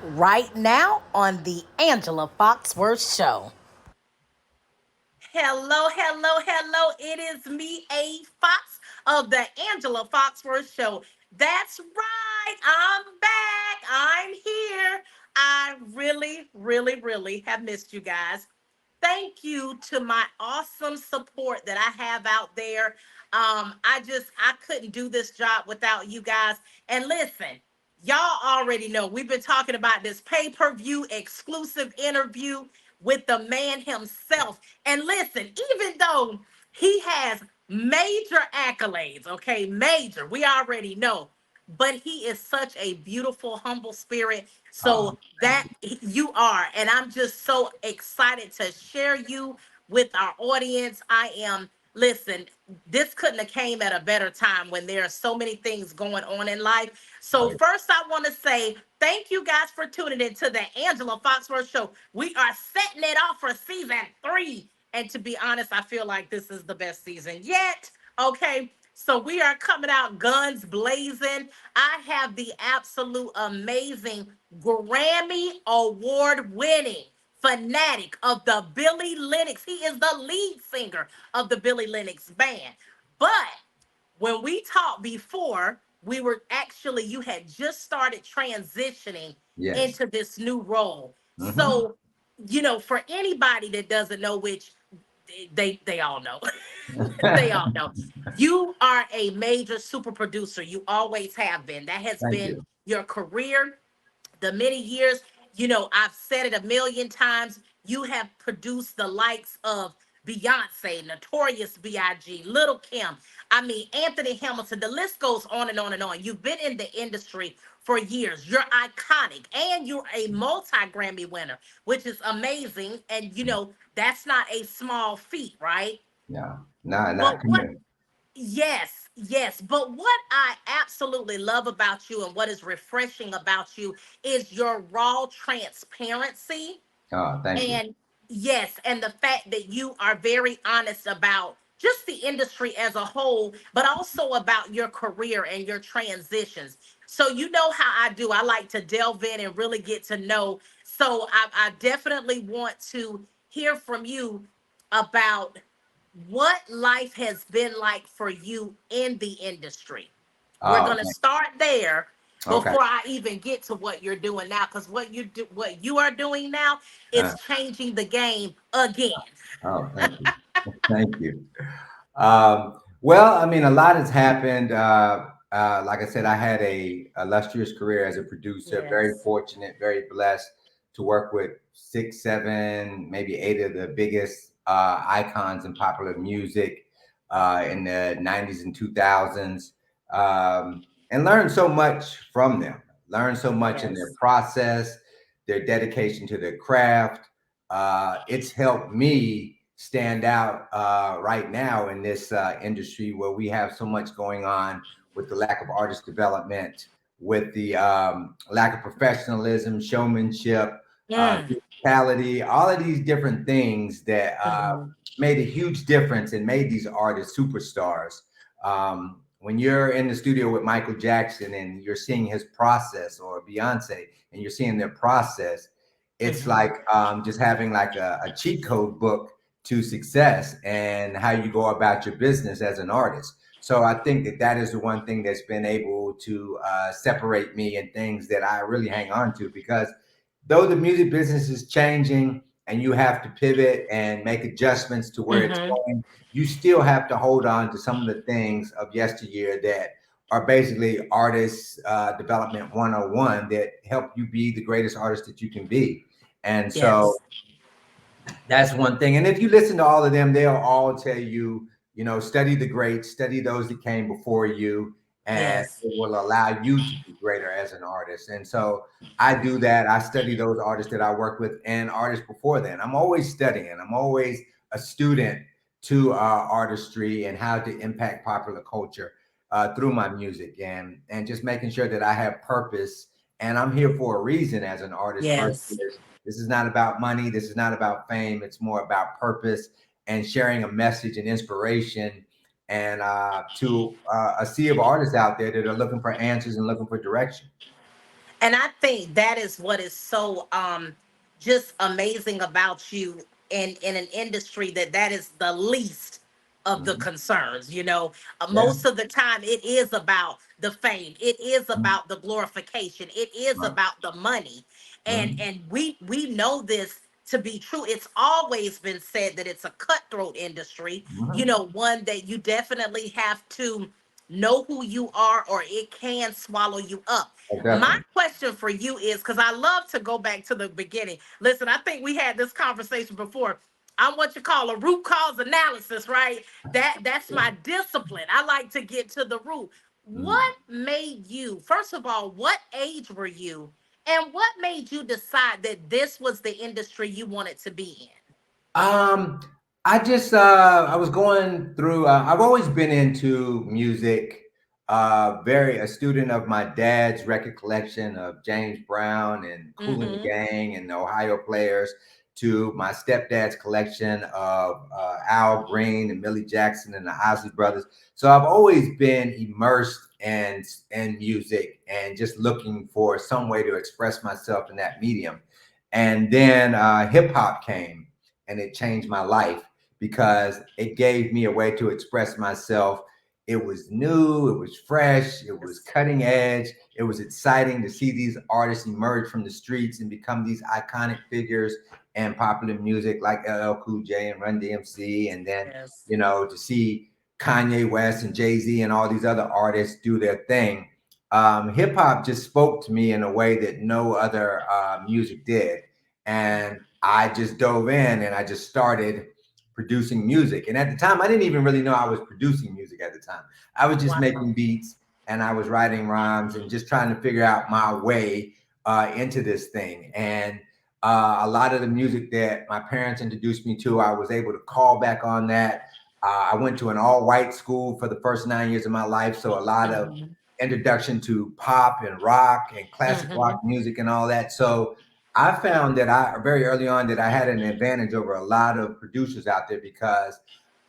right now on the Angela Foxworth Show. Hello, hello, hello. It is me, A Fox of the Angela Foxworth Show. That's right. I'm back. I'm here. I really, really, really have missed you guys. Thank you to my awesome support that I have out there. I couldn't do this job without you guys. And listen, y'all already know we've been talking about this pay-per-view exclusive interview with the man himself. And listen, even though he has major accolades, okay, major, we already know, but he is such a beautiful, humble spirit. Oh, So thank that you. you are, and I'm just so excited to share you with our audience. I am, listen, this couldn't have came at a better time when there are so many things going on in life. Oh, So yeah. first I want to say thank you guys for tuning in to the Angela Foxworth Show. We are setting it off for season 3. And to be honest, I feel like this is the best season yet. Okay. So we are coming out guns blazing. I have the absolute amazing Grammy Award winning Fanatic of the Billie Lennox. He is the lead singer of the Billie Lennox Band. But when we talked before, we were actually, you had just started transitioning Yes. into this new role. Mm-hmm. So, for anybody that doesn't know, which they all know, they all know, you are a major super producer. You always have been. That has Thank been you. your career the many years. I've said it a million times. You have produced the likes of Beyonce, Notorious B.I.G., Little Kim. I mean, Anthony Hamilton. The list goes on and on and on. You've been in the industry for years. You're iconic, and you're a multi-Grammy winner, which is amazing. And that's not a small feat, right? Yeah. Nah, But not what committed. Yes, yes. But what I absolutely love about you and what is refreshing about you is your raw transparency. Oh, thank you. And yes, and the fact that you are very honest about just the industry as a whole, but also about your career and your transitions. So, you know how I do. I like to delve in and really get to know. So, I definitely want to hear from you about what life has been like for you in the industry. We're Oh, going to start there okay. before I even get to what you're doing now, because what you are doing now Uh, is changing the game again. oh, thank you. Thank you. Well, I mean, a lot has happened. Like I said, I had a illustrious career as a producer. Very Yes. fortunate, very blessed to work with six, seven, maybe eight of the biggest icons in popular music in the '90s and 2000s, and learn so much from them. Learn so much in their Yes. process, their dedication to their craft. It's helped me stand out right now in this industry where we have so much going on with the lack of artist development, with the lack of professionalism, showmanship, Mm. physicality, all of these different things that Mhm. made a huge difference and made these artists superstars. When you're in the studio with Michael Jackson and you're seeing his process, or Beyonce and you're seeing their process, it's Mhm. like just having like a cheat code book to success and how you go about your business as an artist. So I think that that is the one thing that's been able to separate me and things that I really hang on to, because though the music business is changing and you have to pivot and make adjustments to where it's Mhm. going, you still have to hold on to some of the things of yesteryear that are basically artist development 101 that help you be the greatest artist that you can be. And so Yes. that's one thing. And if you listen to all of them, they'll all tell you, study the greats, study those that came before you, and Yes. it will allow you to be greater as an artist. And so I do that. I study those artists that I work with and artists before then. I'm always studying. I'm always a student to artistry and how to impact popular culture through my music, and just making sure that I have purpose. And I'm here for a reason as an artist. First, Yes. this is not about money. This is not about fame. It's more about purpose and sharing a message and inspiration, and to a sea of artists out there that are looking for answers and looking for direction. And I think that is what is so just amazing about you in an industry that is the least of the Mhm. concerns. Yeah. Most of the time it is about the fame, it is Mhm. about the glorification, it is Right. about the money. and Mhm. and we know this to be true. It's always been said that it's a cutthroat industry, Mhm. one that you definitely have to know who you are, or it can swallow you up. Oh, My definitely. question for you is, because I love to go back to the beginning. Listen, I think we had this conversation before. I'm what you call a root cause analysis, right? That's my discipline. I like to get to the root. Mm. What made you, first of all, what age were you? And what made you decide that this was the industry you wanted to be in? Um, I just I was going through. I've always been into music. Very a student of my dad's record collection of James Brown and Kool and the Mm-hmm. Gang and the Ohio Players, to my stepdad's collection of Al Green and Millie Jackson and the Isley Brothers. So I've always been immersed in music and just looking for some way to express myself in that medium. And then hip hop came and it changed my life because it gave me a way to express myself. It was new, it was fresh, it was cutting edge, it was exciting to see these artists emerge from the streets and become these iconic figures in popular music like LL Cool J and Run DMC, and then Yes. to see Kanye West and Jay Z and all these other artists do their thing. Hip hop just spoke to me in a way that no other music did, and I just dove in and I just started producing music. And at the time, I didn't even really know I was producing music at the time. I was just Wow. making beats and I was writing rhymes and just trying to figure out my way into this thing. And a lot of the music that my parents introduced me to, I was able to call back on that. I went to an all white school for the first 9 years of my life. So a lot of Mm-hmm. introduction to pop and rock and classic rock Mm-hmm. music and all that. So I found that I very early on that I had an advantage over a lot of producers out there because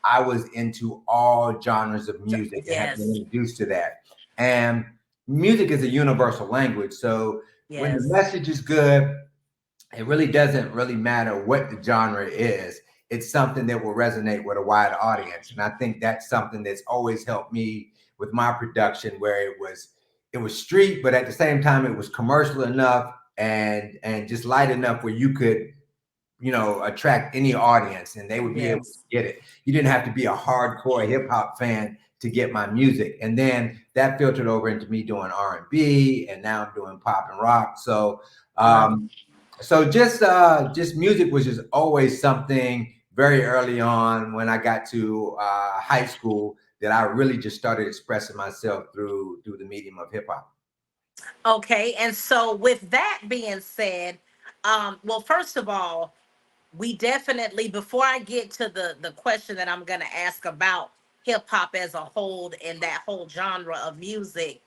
I was into all genres of music and had been Yes. introduced to that. And music is a universal language. So when the Yes. message is good, it really doesn't really matter what the genre is. It's something that will resonate with a wide audience. And I think that's something that's always helped me with my production, where it was street, but at the same time it was commercial enough and just light enough where you could attract any audience and they would be able to Yes. get it. You didn't have to be a hardcore hip hop fan to get my music. And then that filtered over into me doing R&B, and now I'm doing pop and rock. So Love it. um, just music was just always something very early on when I got to high school that I really just started expressing myself through the medium of hip hop. Okay. And so, with that being said, well, first of all, we definitely, before I get to the question that I'm going to ask about hip hop as a whole and that whole genre of music,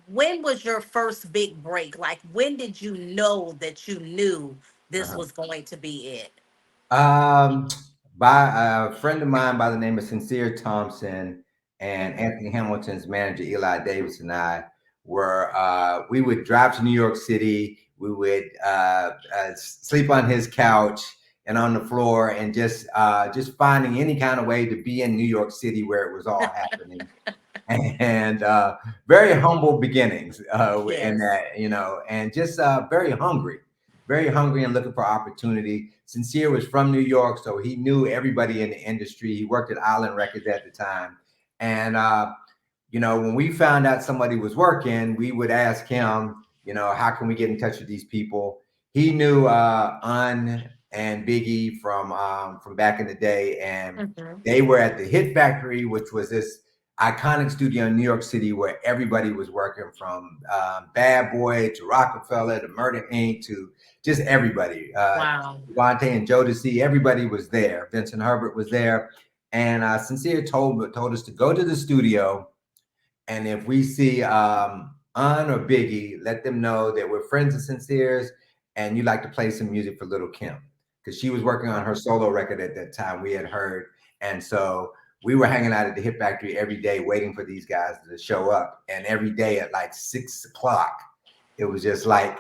when was your first big break? Like, when did you know that you knew this Uh-huh. was going to be it? Um, by a friend of mine by the name of Sincere Thompson and Hmm. Anthony Hamilton's manager Eli Davis and I were we would drive to New York City. We would sleep on his couch and on the floor and just finding any kind of way to be in New York City where it was all happening. And very humble beginnings in Yes. that, and just very hungry and looking for opportunity. Sincere was from New York, so he knew everybody in the industry. He worked at Island Records at the time. And when we found out somebody was working, we would ask him, how can we get in touch with these people? He knew Un and Biggie from back in the day, and Hmm. they were at the Hit Factory, which was this iconic studio in New York City where everybody was working, from Bad Boy to Rockefeller to Murder Inc. to just everybody. Wow. Devontae and Jodeci, everybody was there. Vincent Herbert was there, and Sincere told us to go to the studio, and if we see Un or Biggie, let them know that we're friends of Sincere's, and you like to play some music for Little Kim, because she was working on her solo record at that time. We had heard, and so we were hanging out at the Hit Factory every day, waiting for these guys to show up. And every day at like 6 o'clock, it was just like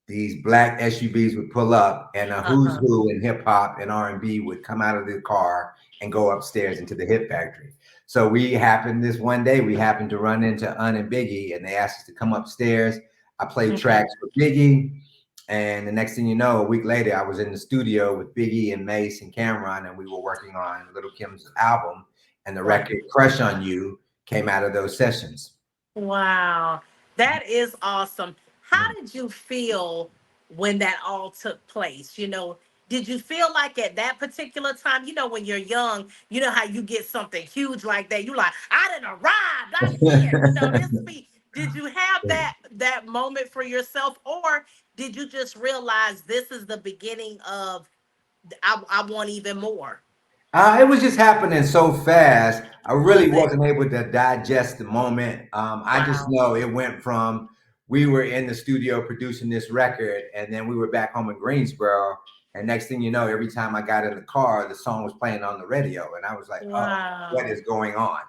these black SUVs would pull up and a who's Uh-huh. who in hip hop and R&B would come out of the car and go upstairs into the Hit Factory. So this one day we happened to run into and Biggie, and they asked us to come upstairs. I played Mhm. tracks for Biggie, and the next thing you know, a week later, I was in the studio with Biggie and Mace and Cameron, and we were working on Little Kim's album, and the Wow. record "Crush on You" came out of those sessions. Wow. That is awesome. How did you feel when that all took place? Did you feel like at that particular time, when you're young, how you get something huge like that? You like, I didn't arrive, I'm here. This be. Did you have that moment for yourself, or did you just realize this is the beginning of I want even more? It was just happening so fast. I really Was it? wasn't able to digest the moment. I just Wow. know it went from we were in the studio producing this record, and then we were back home in Greensboro. And next thing you know, every time I got in the car, the song was playing on the radio, and I was like, "Oh, what Wow. is going on?"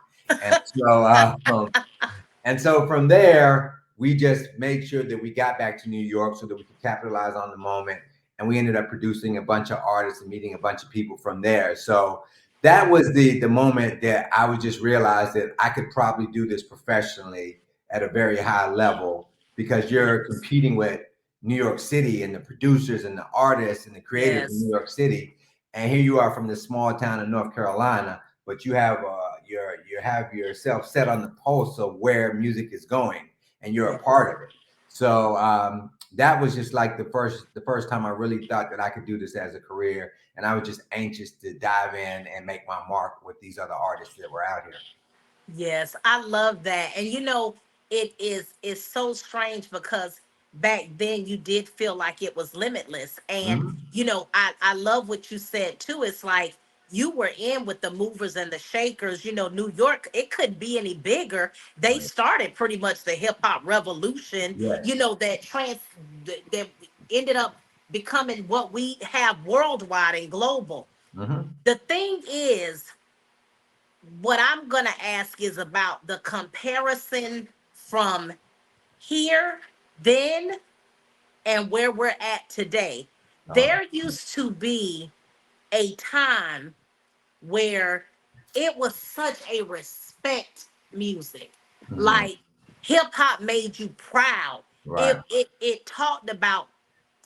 And so, from there, we just made sure that we got back to New York so that we could capitalize on the moment. And we ended up producing a bunch of artists and meeting a bunch of people from there. So that was the moment that I would just realize that I could probably do this professionally at a very high level, because you're Yes. competing with New York City and the producers and the artists and the creators in New Yes. York City. And here you are from this small town in North Carolina, but you have yourself set on the pulse of where music is going, and you're a Yes. part of it. So that was just like the first time I really thought that I could do this as a career, and I was just anxious to dive in and make my mark with these other artists that were out here. Yes, I love that. And it's so strange because back then you did feel like it was limitless. And Mhm. I love what you said too. It's like you were in with the movers and the shakers. New York, it couldn't be any bigger. They Right. started pretty much the hip hop revolution, Yes. that ended up becoming what we have worldwide and global. Hmm. The thing is, what I'm going to ask is about the comparison from here, then, and where we're at today. Oh. There used to be a time where it was such a respect music. Mhm. Like hip hop made you proud. Right. It talked about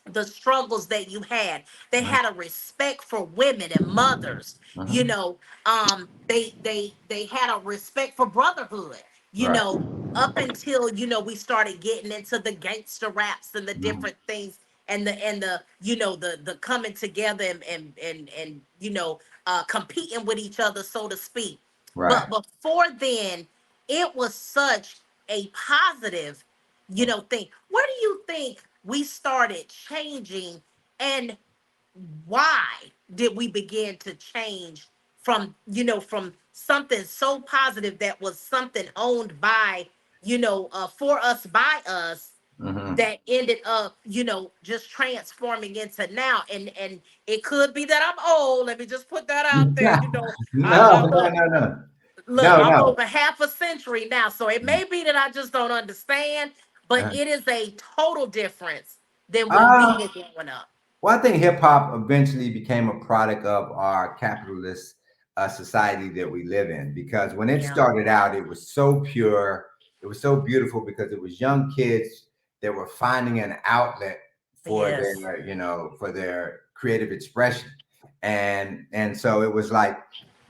the struggles that you had. They Mhm. had a respect for women and mothers. Mhm. They had a respect for brotherhood. you Right. know Up until we started getting into the gangster raps and the Mhm. different things, and the coming together and competing with each other, so to speak. But Right. before then, it was such a positive thing. Where do you think we started changing, and why did we begin to change from something so positive that was something owned by, for us, by us, Mhm. that ended up, just transforming into now? And it could be that I'm old. Let me just put that out there. No, I no, look, no, no, look, no, I'm no. over half a century now, so it may be that I just don't understand, but Uh, it is a total difference than when we uh, were growing up. Well, I think hip hop eventually became a product of our capitalist society that we live in, because when it Yeah. started out, it was so pure, it was so beautiful, because it was young kids that were finding an outlet for Yes. their creative expression, and so it was like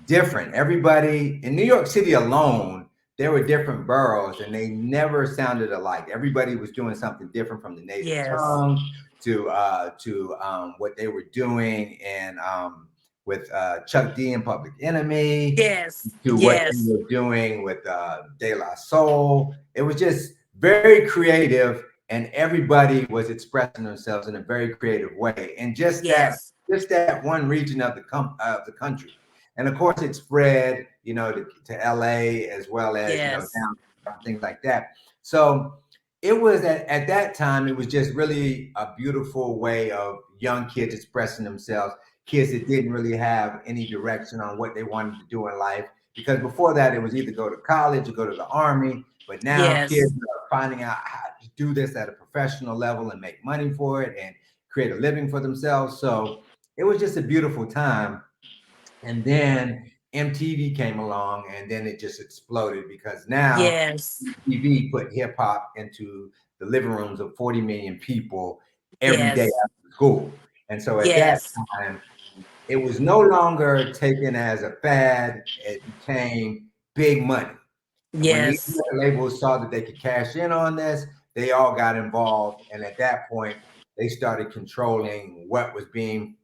different. Everybody in New York City alone, there were different boroughs, and they never sounded alike. Everybody was doing something different, from the native Yes. tongue to what they were doing and with Chuck D and Public Enemy, Yes. to what they Yes. were doing with De La Soul. It was just very creative, and everybody was expressing themselves in a very creative way. And Yes. just that one region of the country. And of course, it spread, to LA, as well as Yes. down south, things like that. So it was at that time, it was just really a beautiful way of young kids expressing themselves, kids that didn't really have any direction on what they wanted to do in life, because before that it was either go to college or go to the army, but now kids Yes. are finding out how do this at a professional level and make money for it and create a living for themselves. So it was just a beautiful time. And then MTV came along, and then it just exploded because now Yes. MTV put hip hop into the living rooms of 40 million people every day Yes. after school. And so at that Yes. time, it was no longer taken as a fad. It became big money. And when these Yes. record labels saw that they could cash in on this, they all got involved. And at that point, they started controlling what was being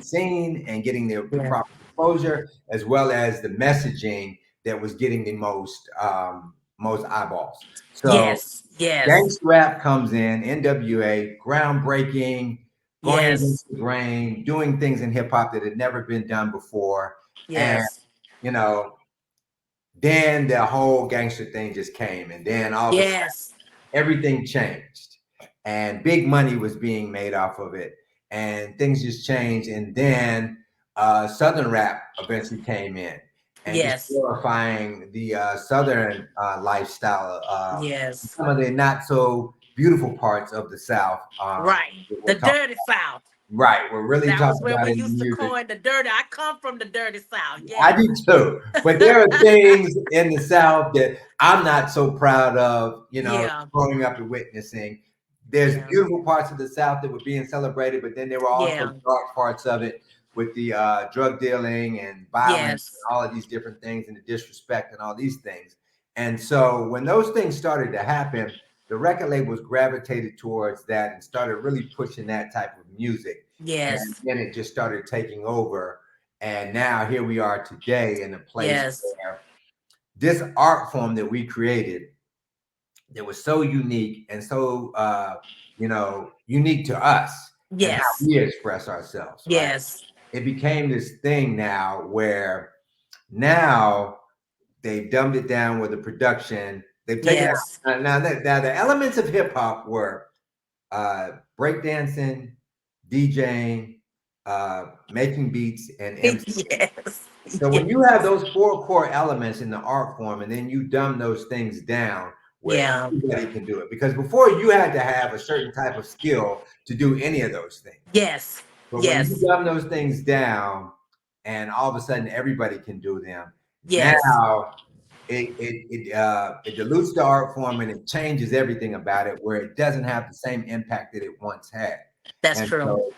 seen and getting the Yeah. proper exposure, as well as the messaging that was getting the most eyeballs. So Yes. Yes. gangsta rap comes in, NWA, groundbreaking, going against Yes. the grain, doing things in hip hop that had never been done before. And, Yes. you know, then the whole gangster thing just came. And then all of a sudden, Yes. everything changed. And big money was being made off of it. And things just changed. And then Southern rap eventually came in and just Yes. glorifying the Southern lifestyle, Yes. some of the not so beautiful parts of the South. Right. The We're talking dirty South. right. We're really That was talking where about we in the used to music. coin the dirty. I come from the dirty South. I Yes. do too. But there are things in the South that I'm not so proud of, Yeah. growing up and witnessing. There's Yeah. beautiful parts of the South that were being celebrated, but then there were also Yeah. dark parts of it with the drug dealing and violence and Yes. all of these different things and the disrespect and all these things. And so when those things started to happen, the record labels gravitated towards that and started really pushing that type of music. And Yes. then it just started taking over, and now here we are today in a place Yes. where this art form that we created that was so unique and so unique to us and how Yes. we express ourselves, right? Yes. It became this thing now where now they've dumbed it down with the production. They've taken Yes. out now the elements of hip hop were breakdancing, DJing, making beats, and MC. Yes. So when you have Yes. those four core elements in the art form, and then you dumb those things down where Yeah. everybody can do it, because before you had to have a certain type of skill to do any of those things. Yes. But when you Yes. dumb those things down, and all of a sudden everybody can do them, Yes. now it dilutes the art form and it changes everything about it, where it doesn't have the same impact that it once had. That's And true. so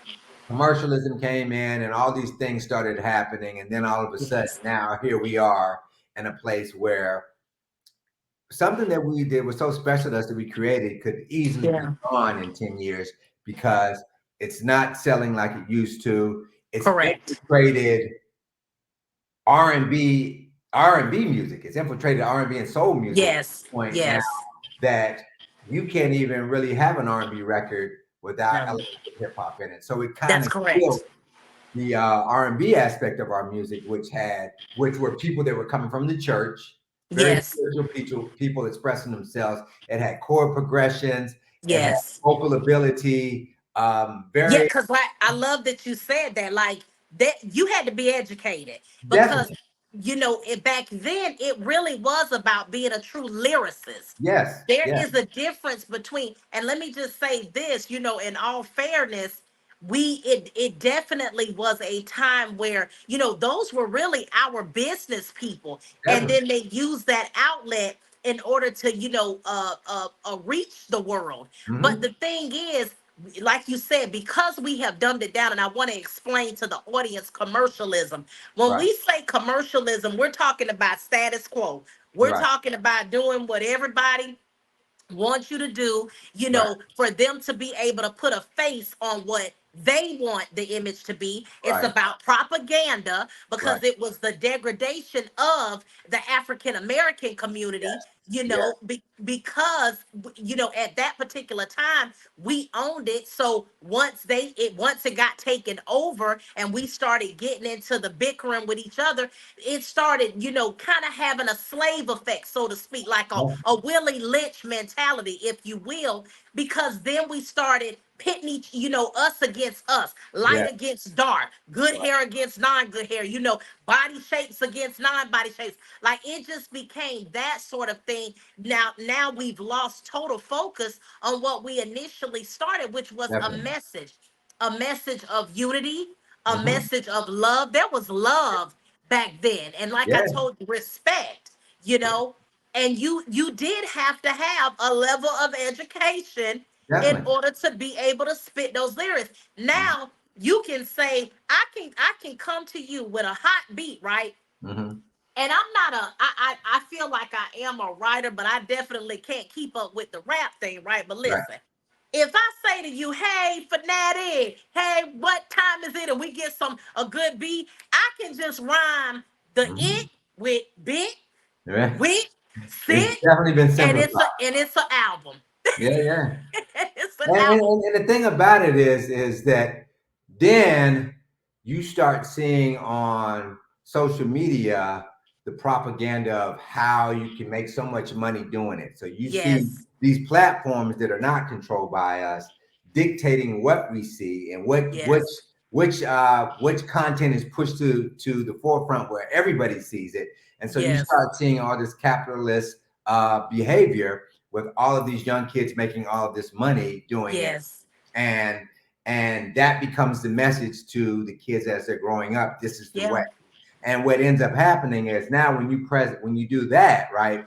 commercialism came in and all these things started happening, and then all of a sudden Yes. now here we are in a place where something that we did was so special to us that we created could easily be Yeah. gone in 10 years because it's not selling like it used to. It's Correct. infiltrated R&B music. It's infiltrated R&B and soul music to Yes. the point now Yes. that you can't even really have an R&B record without No. elements of hip hop in it. So it kind That's of killed correct. the R&B aspect of our music, which were people that were coming from the church, very Yes. spiritual people expressing themselves. It had chord progressions, it had Yes. vocal ability, Yeah, very because like I love that you said that. Like that you had to be educated because definitely. back then it really was about being a true lyricist. Yes, There yes, is a difference between, and let me just say this, in all fairness, it definitely was a time where, those were really our business people. And definitely. then they used that outlet in order to, reach the world. But Mhm. the thing is, like you said, because we have dumbed it down, and I want to explain to the audience commercialism. When Right, we say commercialism, we're talking about status quo. We're right, talking about doing what everybody want you to do, right, for them to be able to put a face on what they want the image to be. It's right, about propaganda right. because it was the degradation of the African American community, Yes, yes. because at that particular time we owned it. So once it got taken over and we started getting into the bickering with each other, it started, kind of having a slave effect, so to speak, like a Willie Lynch mentality, if you will, because then we started pitting each, us against us, Yeah. light against dark, good Right. hair against non-good hair, body shapes against non-body shapes. Like it just became that sort of thing. Now we've lost total focus on what we initially started, which was Definitely. a message of unity, a Hmm. message of love. There was love back then. And like I Yeah. told you, respect, you know, and you did have to have a level of education in Definitely. order to be able to spit those lyrics. Now you can say, I can come to you with a hot beat, right? Hmm. And I'm not I feel like I am a writer, but I definitely can't keep up with the rap thing, right? But Right. listen, if I say to you, hey, Fanatic, hey, what time is it? And we get a good beat, I can just rhyme the it Hmm. with bit, Yeah. with, It's sit, definitely been and simplified. it's an album. Yeah, yeah. It's an And, and, album. and the thing about it is that then you start seeing on social media the propaganda of how you can make so much money doing it. So you see Yes, these platforms that are not controlled by us dictating what we see and yes, which content is pushed to the forefront where everybody sees it. And so you yes, start seeing all this capitalist behavior with all of these young kids making all of this money doing it, yes, and and that becomes the message to the kids as they're growing up. This is the way. yeah, And what ends up happening is now when you do that, right,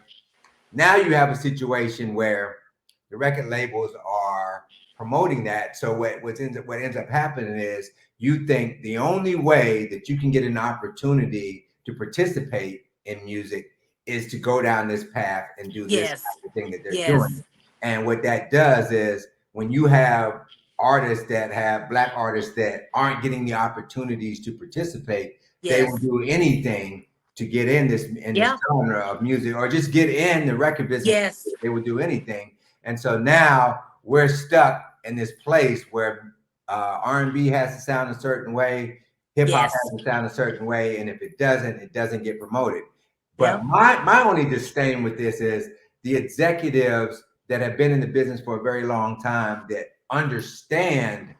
now you have a situation where the record labels are promoting that. So what ends up happening is you think the only way that you can get an opportunity to participate in music is to go down this path and do this yes, type of thing that they're doing. yes, And what that does is when you have artists that have black artists that aren't getting the opportunities to participate, they will yes, do anything to get in this yeah, genre of music or just get in the record business. yes, They would do anything. And so now we're stuck in this place where R&B has to sound a certain way, hip hop yes, has to sound a certain way, and if it doesn't get promoted. yeah, But my only disdain with this is the executives that have been in the business for a very long time that understand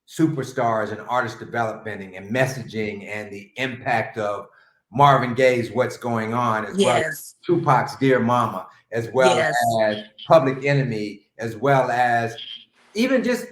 superstars and artist development and messaging and the impact of Marvin Gaye's What's Going On, as well as yes, Tupac's Dear Mama, as well yes, as Public Enemy, as well as even just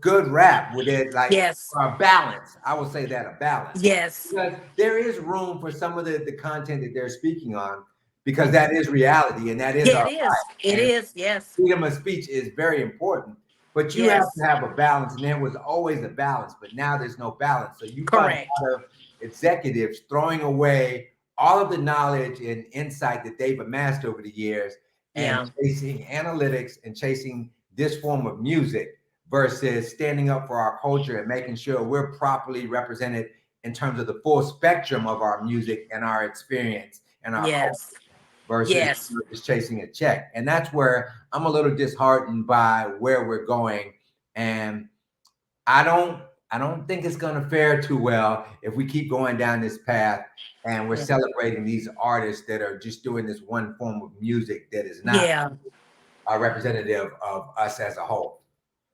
good rap with it, like yes, a balance. I will say that, a balance. yes. Because there is room for some of the content that they're speaking on, because that Mhm. is reality and that is Yeah, our it is. right. It And is. Yes. freedom of speech is very important, but you have Yes. to have a balance, and there was always a balance, but now there's no balance. So you find Correct. a lot of executives throwing away all of the knowledge and insight that they've amassed over the years and Yeah. chasing analytics and chasing this form of music versus standing up for our culture and making sure we're properly represented in terms of the full spectrum of our music and our experience and our culture Yes. versus Yes. just chasing a check. And that's where I'm a little disheartened by where we're going. And I don't I don't think it's gonna fare too well if we keep going down this path and we're Yeah. celebrating these artists that are just doing this one form of music that is not Yeah. a representative of us as a whole.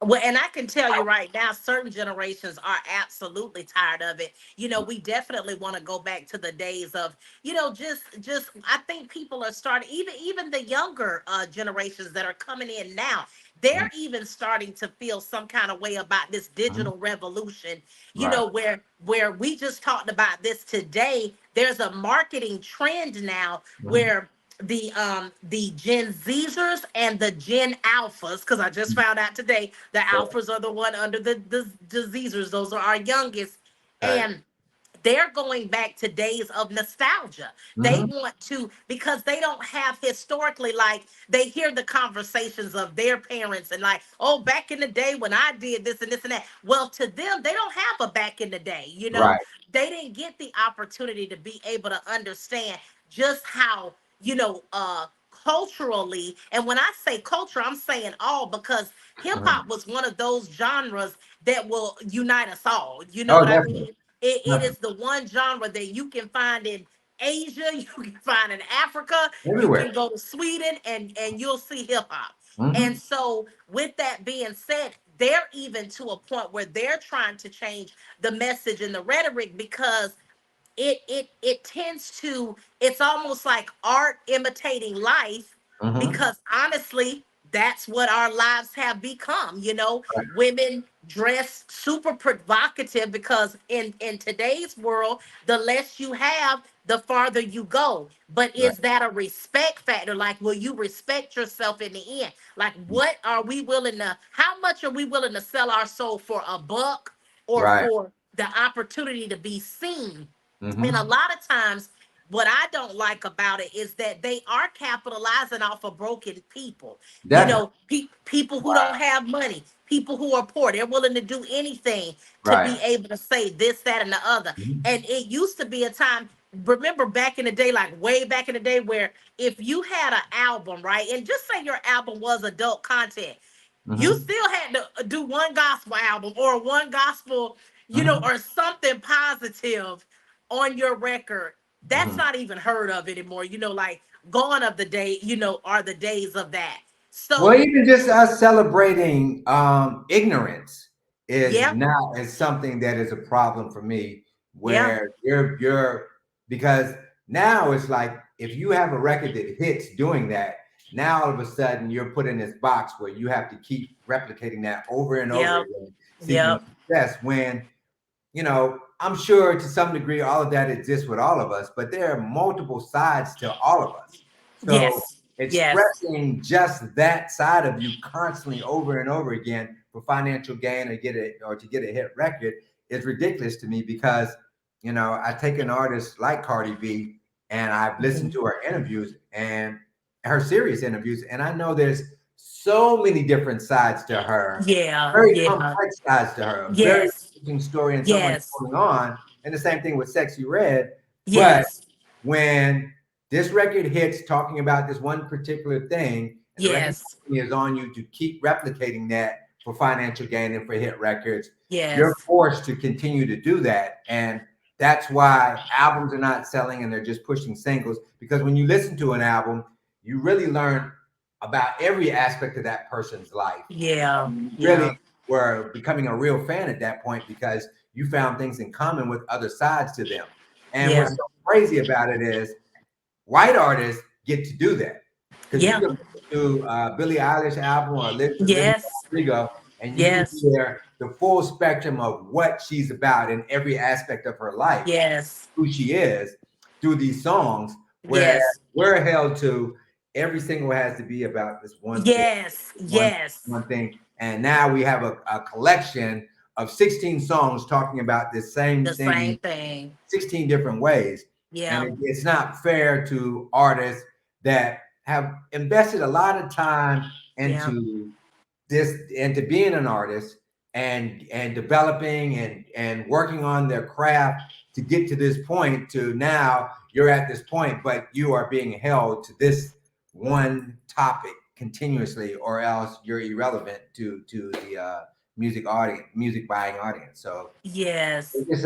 Well, and I can tell you right now, certain generations are absolutely tired of it. We definitely want to go back to the days of, just I think people are starting, even the younger generations that are coming in now, they're even starting to feel some kind of way about this Mhm. digital revolution, Right. where we just talked about this today. There's a marketing trend now Mhm. where the Gen Zers and the Gen Alphas, because I just found out today the Alphas are the one under the Zers. Those are our youngest, Right. and they're going back to days of nostalgia. They Mhm. want to, because they don't have historically, like they hear the conversations of their parents and like, oh, back in the day when I did this and this and that. Well, to them, they don't have a back in the day. Right. They didn't get the opportunity to be able to understand just how, culturally, and when I say culture, I'm saying all, because hip hop Mhm. was one of those genres that will unite us all. You know Oh, what I definitely. mean? It Definitely. is the one genre that you can find in Asia, you can find in Africa, you Everywhere. can go to Sweden and you'll see hip hop. And Hmm. so, with that being said, they're even to a point where they're trying to change the message and the rhetoric, because it tends to, it's almost like art imitating life, Hmm. because honestly, that's what our lives have become. Women dress super provocative, because in today's world, the less you have, the farther you go. But Right. is that a respect factor? Like, will you respect yourself in the end? Like, what are we willing to, how much are we willing to sell our soul for a buck, or Right. for the opportunity to be seen? And a Hmm. lot of times, what I don't like about it is that they are capitalizing off of broken people. Definitely. People who don't Right. have money, people who are poor. They're willing to do anything to Right. be able to say this, that, and the other. Hmm. And it used to be a time, remember back in the day, like way back in the day, where if you had an album, right, and just say your album was adult content, you Hmm. still had to do one gospel album, or one gospel, Hmm. or something positive on your record. That's Hmm. not even heard of anymore. Like, gone of the day, are the days of that. Well, So, even just us celebrating ignorance yep, is something that is a problem for me. yeah, Where you're because now it's like if you have a record that hits doing that, now all of a sudden you're put in this box where you have to keep replicating that over and over yep, again, seeking yep, success. When I'm sure to some degree all of that exists with all of us, but there are multiple sides to all of us. So yes, yes, expressing just that side of you constantly over and over again for financial gain or get it or to get a hit record is ridiculous to me because I take an artist like Cardi B and I've listened mhm, to her interviews and her serious interviews, and I know there's so many different sides to her, yeah, very yeah, complex sides to her, a very yes, interesting story and so much yes, going on. And the same thing with Sexy Red. But yes, when this record hits talking about this one particular thing, and the record yes, company is on you to keep replicating that for financial gain and for hit records, you're yes, forced to continue to do that. And that's why albums are not selling and they're just pushing singles. Because when you listen to an album, you really learn about every aspect of that person's life. yeah, And you really yeah, were becoming a real fan at that point because you found things in common with other sides to them. And yeah, what's so crazy about it is white artists get to do that because you yeah, can listen to Billie Eilish album or Olivia yes, Rodrigo, and you can yes, hear the full spectrum of what she's about in every aspect of her life, yes, who she is through these songs. Whereas yes, we're held to every single has to be about this one thing, yes, one yes, one thing, and now we have a collection of 16 songs talking about this same the same thing thing. 16 different ways. And Yeah, it's not fair to artists that have invested a lot of time yeah, into this, into being an artist and developing and working on their craft to get to this point. To now you're at this point, but you are being held to this one topic continuously, or else you're irrelevant to the music audience, music buying audience. So yes, it's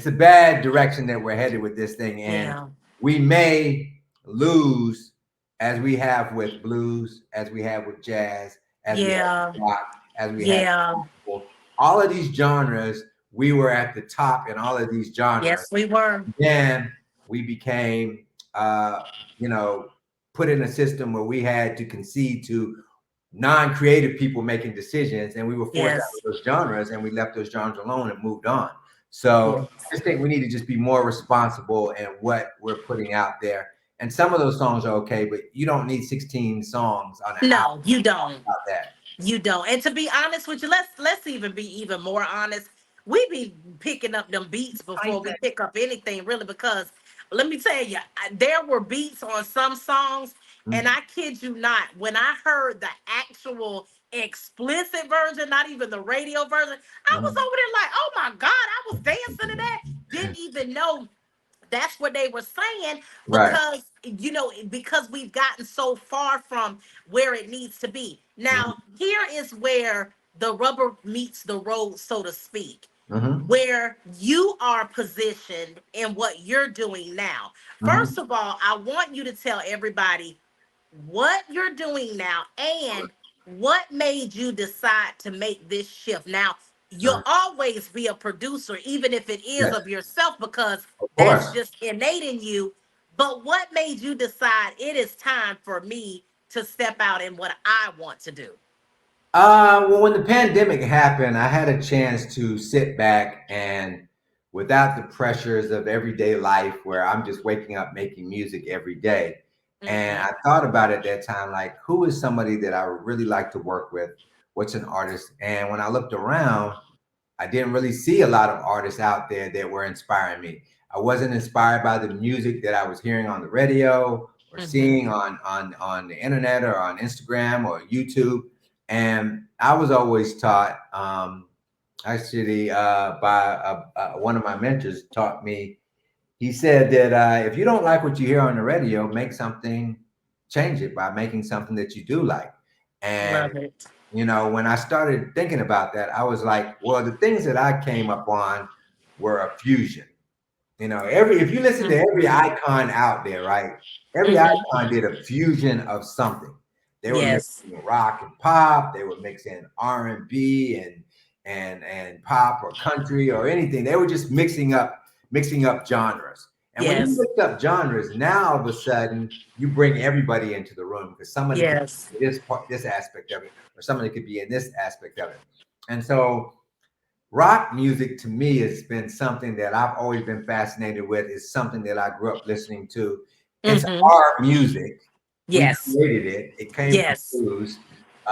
a bad direction that we're headed with this thing, and yeah, we may lose as we have with blues, as we have with jazz, as we have yeah, with rock, as we have yeah. gospel. All of these genres, we were at the top in all of these genres. Yes, we were. Then we became, uh, you know, put in a system where we had to concede to non-creative people making decisions, and we were forced out Yes, of those genres, and we left those genres alone and moved on. So I yes. just think we need to just be more responsible in what we're putting out there. And some of those songs are okay, but you don't need 16 songs on an album No, you don't. about that. You don't. And to be honest with you, let's even be even more honest. We be picking up them beats before we pick up anything, really, because let me tell you, there were beats on some songs, and Mhm. I kid you not, when I heard the actual explicit version, not even the radio version, I was Mhm. over there like, oh my God, I was dancing to that. Didn't even know that's what they were saying, Right. because we've gotten so far from where it needs to be. Now, Mhm. here is where the rubber meets the road, so to speak, Mhm. where you are positioned in what you're doing now. First Mhm. of all, I want you to tell everybody what you're doing now and what made you decide to make this shift. Now, you'll Uh, always be a producer, even if it is yes, of yourself, because of that's course. just innate in you. But what made you decide it is time for me to step out in what I want to do? Well, when the pandemic happened, I had a chance to sit back and without the pressures of everyday life where I'm just waking up making music every day. And Mm-hmm. I thought about it at that time, like, who is somebody that I would really like to work with? What's an artist? And when I looked around, I didn't really see a lot of artists out there that were inspiring me. I wasn't inspired by the music that I was hearing on the radio or Mm-hmm. seeing on the internet or on Instagram or YouTube. And I was always taught, actually, by one of my mentors taught me. He said that if you don't like what you hear on the radio, make something, change it by making something that you do like. And Love it. when I started thinking about that, I was like, well, the things that I came up on were a fusion. Every if you listen to every Mm-hmm. icon out there, right? Every Mm-hmm. icon did a fusion of something. They were Yes. mixing rock and pop. They were mixing R&B and pop or country or anything. They were just mixing up genres. And when you Yes. mix up genres, now all of a sudden you bring everybody into the room because somebody could Yes. be in this part, this aspect of it, or somebody could be in this aspect of it. And so rock music to me has been something that I've always been fascinated with. It's something that I grew up listening to. It's Mm-hmm. our music. We Yes. created it. It came from Yes. blues.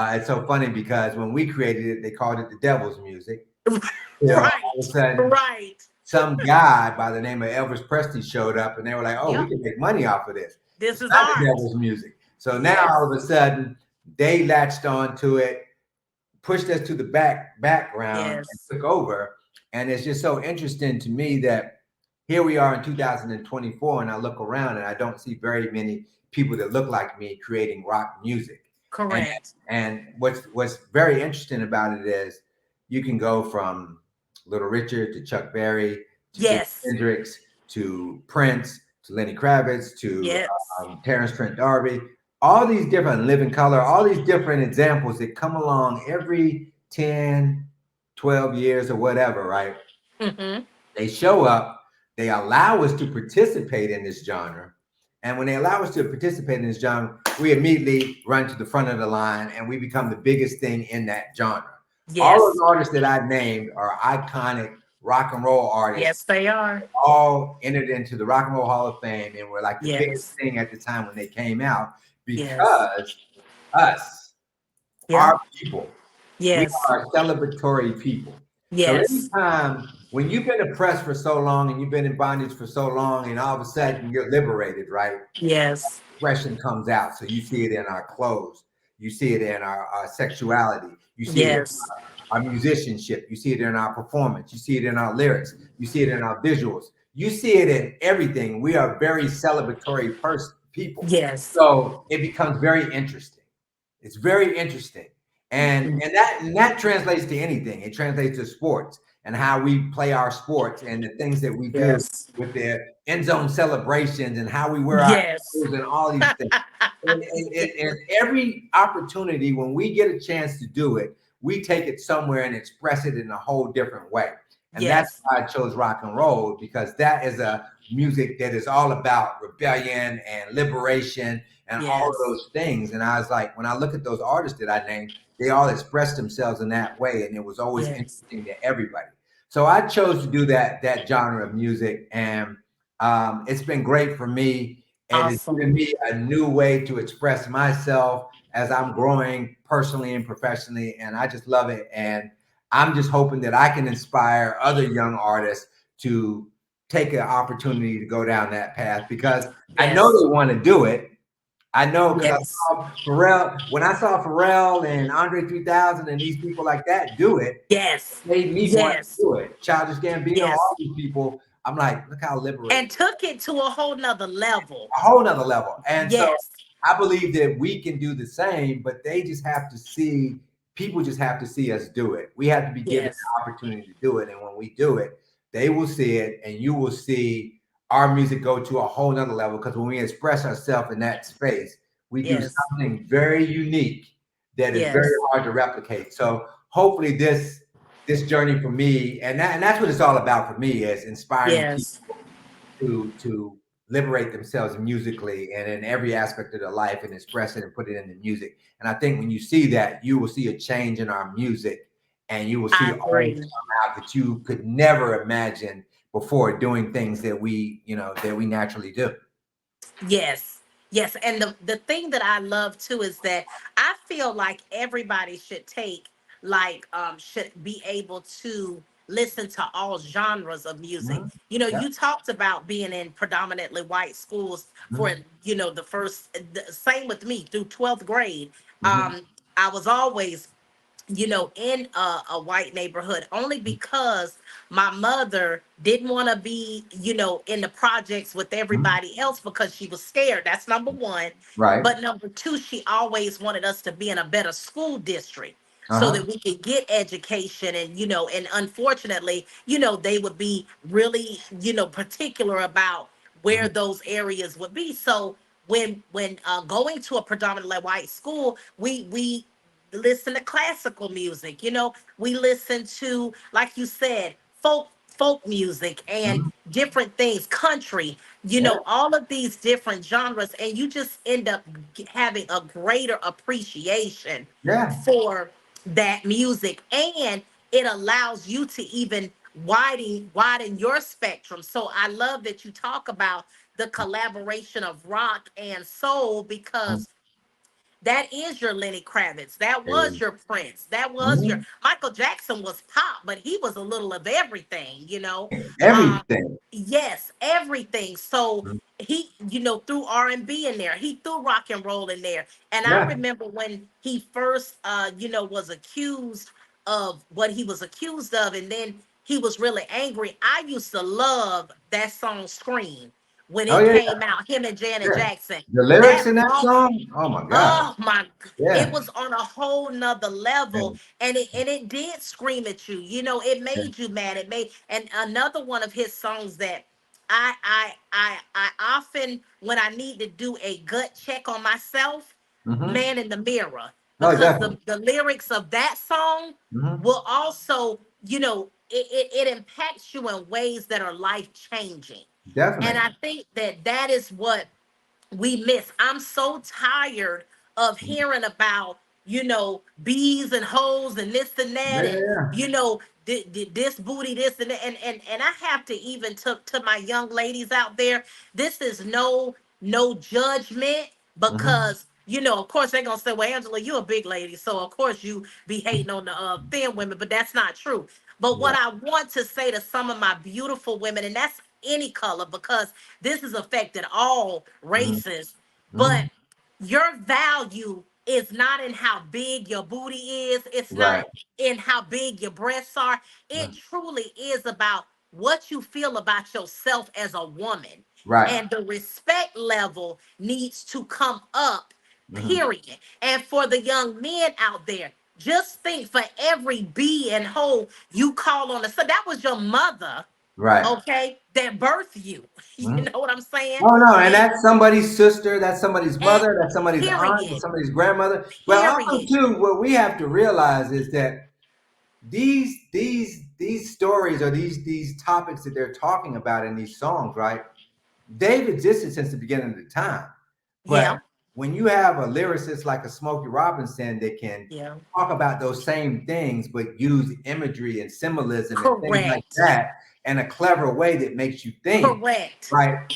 It's so funny because when we created it, they called it the devil's music. All of a Right. sudden, Right. some guy by the name of Elvis Presley showed up and they were like, oh, we Yep. can make money off of this. This It's is not the art. devil's music. So now Yes. all of a sudden, they latched on to it, pushed us to the background and Yes. took over. And it's just so interesting to me that here we are in 2024, and I look around and I don't see very many people that look like me creating rock music. And Correct. and what's very interesting about it is you can go from Little Richard to Chuck Berry to Jimi Yes. Hendrix to Prince to Lenny Kravitz to Yes. Terrence Trent D'Arby, all these different Living Color, all these different examples that come along every 10, 12 years or whatever, right? Mm-hmm. They show up, they allow us to participate in this genre. And when they allow us to participate in this genre, we immediately run to the front of the line and we become the biggest thing in that genre. All those Yes. artists that I named are iconic rock and roll artists, Yes, they are. all entered into the Rock and Roll Hall of Fame and were like the biggest Yes. thing at the time when they came out Yes. because us, Yeah. our people, we Yes. are celebratory people. So Yes. anytime when you've been oppressed for so long and you've been in bondage for so long, and all of a sudden you're liberated, right? Yes. Expression comes out. So you see it in our clothes, you see it in our sexuality, you see it in Yes. our musicianship, you see it in our performance, you see it in our lyrics, you see it in our visuals, you see it in everything. We are very celebratory people. Yes. So it becomes very interesting. It's very interesting. And that translates to anything. It translates to sports and how we play our sports and the things that we do Yes. with the end zone celebrations and how we wear our Yes. clothes and all these things. And every opportunity when we get a chance to do it, we take it somewhere and express it in a whole different way. And that's Yes. why I chose rock and roll, because that is a music that is all about rebellion and liberation and all of Yes. those things. And I was like, when I look at those artists that I named, they all expressed themselves in that way. And it was always Yes. interesting to everybody. So I chose to do that genre of music. And it's been great for me. It has given Awesome. me a new way to express myself as I'm growing personally and professionally. And I just love it. And I'm just hoping that I can inspire other young artists to take an opportunity to go down that path because I know Yes. they want to do it. I know because I Yes. saw Pharrell, when I saw Pharrell and Andre 3000 and these people like that do it, Yes. made me want Yes. to do it. Childish Gambino, Yes. all these people, I'm like, look how And liberated. took it to a whole nother level. A whole nother level. And so Yes. I believe that we can do the same, but they just have to see, people just have to see us do it. We have to be given Yes. the opportunity to do it. And when we do it, they will see it and you will see our music go to a whole nother level. Because when we express ourselves in that space, We do Yes. something very unique that is very Yes. hard to replicate. So hopefully this journey for me, and that's what it's all about for me, is inspiring people Yes. to liberate themselves musically and in every aspect of their life and express it and put it into music. And I think when you see that, you will see a change in our music, and you will see I artists agree. come out that you could never imagine before doing things that we naturally do. Yes. Yes. And the thing that I love too is that I feel like everybody should should be able to listen to all genres of music. Mhm. Yeah. You talked about being in predominantly white schools for, Mhm. the same with me through 12th grade. Mhm. I was always in a white neighborhood only because my mother didn't want to be, in the projects with Mhm. everybody else because she was scared. That's number one. Right. But number two, she always wanted us to be in a better school district so Uh-huh. that we could get education. And unfortunately, they would be really, particular about where Mhm. those areas would be. So when going to a predominantly white school, we listen to classical music. We listen to, like you said, folk music and Mhm. different things, country, Yeah. all of these different genres, and you just end up having a greater appreciation Yeah. for that music, and it allows you to even widen your spectrum. So I love that you talk about the collaboration of rock and soul, Mhm. because that is your Lenny Kravitz. That was your Prince. That was your Mhm. Michael Jackson was pop, but he was a little of everything. Um, Everything. yes, everything. So Mhm. he, threw R&B in there. He threw rock and roll in there. And I Yeah. remember when he first was accused of what he was accused of, and then he was really angry. I used to love that song Scream when Oh it yeah. came out, him and Janet Yeah. Jackson. The lyrics That in that song, song, oh my God. oh my, it Yeah. was on a whole nother level, Yeah. and it did scream at you. It Yeah. made you mad. It made, and another one of his songs that I often, when I need to do a gut check on myself, Mhm. Man in the Mirror, Oh, because definitely. the lyrics of that song Mhm. will also, it impacts you in ways that are life changing. And Definitely. I think that that is what we miss. I'm so tired of Mhm. hearing about, bees and hoes and this and that, Yeah, and yeah. this booty, this and that. And I have to even to my young ladies out there, this is no judgment, Mhm. because of course they're gonna say, well, Angela, you're a big lady, so of course you be hating on the thin women, but that's not true. But what Yeah. I want to say to some of my beautiful women, and that's any color, because this has affected all Mhm. races, but Mhm. your value is not in how big your booty is. It's Right. not in how big your breasts are. It Mhm. truly is about what you feel about yourself as a woman. Right. And the respect level needs to come up, Mhm. period. And for the young men out there, just think, for every B and hoe you call on, so that was your mother, Right. okay, that birthed you. You Mhm. know what I'm saying? Oh no, and And that's somebody's sister, that's somebody's and mother, that's somebody's aunt, that's period. somebody's grandmother. But also Period. too, what we have to realize is that these stories, or these topics that they're talking about in these songs, right? They've existed since the beginning of the time. But Yeah. when you have a lyricist like a Smokey Robinson that can Yeah. talk about those same things, but use imagery and symbolism and things like Correct. that in a clever way that makes you think, Correct. right?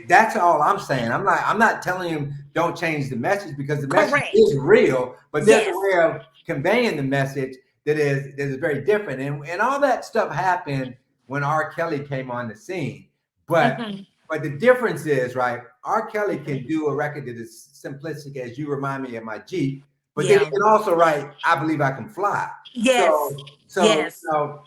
That's all I'm saying. I'm not telling you don't change the message, because the message is Correct. real, but there's a Yes. way of conveying the message that is very different. And all that stuff happened when R. Kelly came on the scene. But Hmm. but the difference is, right, R. Kelly can Hmm. do a record that is simplistic as You Remind Me of My Jeep, but then he Yeah. can also write I Believe I Can Fly. Yes. Yes. So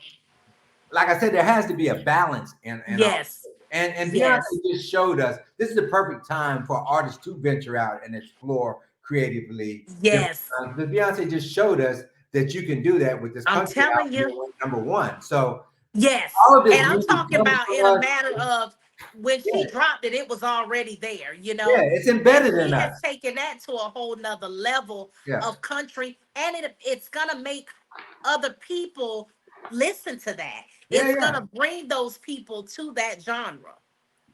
like I said, there has to be a balance in all. Yes. And Beyonce Yes. just showed us this is the perfect time for artists to venture out and explore creatively different Yes. times. Because Beyonce just showed us that you can do that with this I'm country telling album you. that went number one. So Yes. all of this And I'm music talking comes about in from a us. matter of when she Yeah, dropped it, it was already there, yeah, it's and embedded in she us. has taken that to a whole nother level Yeah, of country, and it's gonna make other people listen to that. yeah, It's yeah. gonna bring those people to that genre.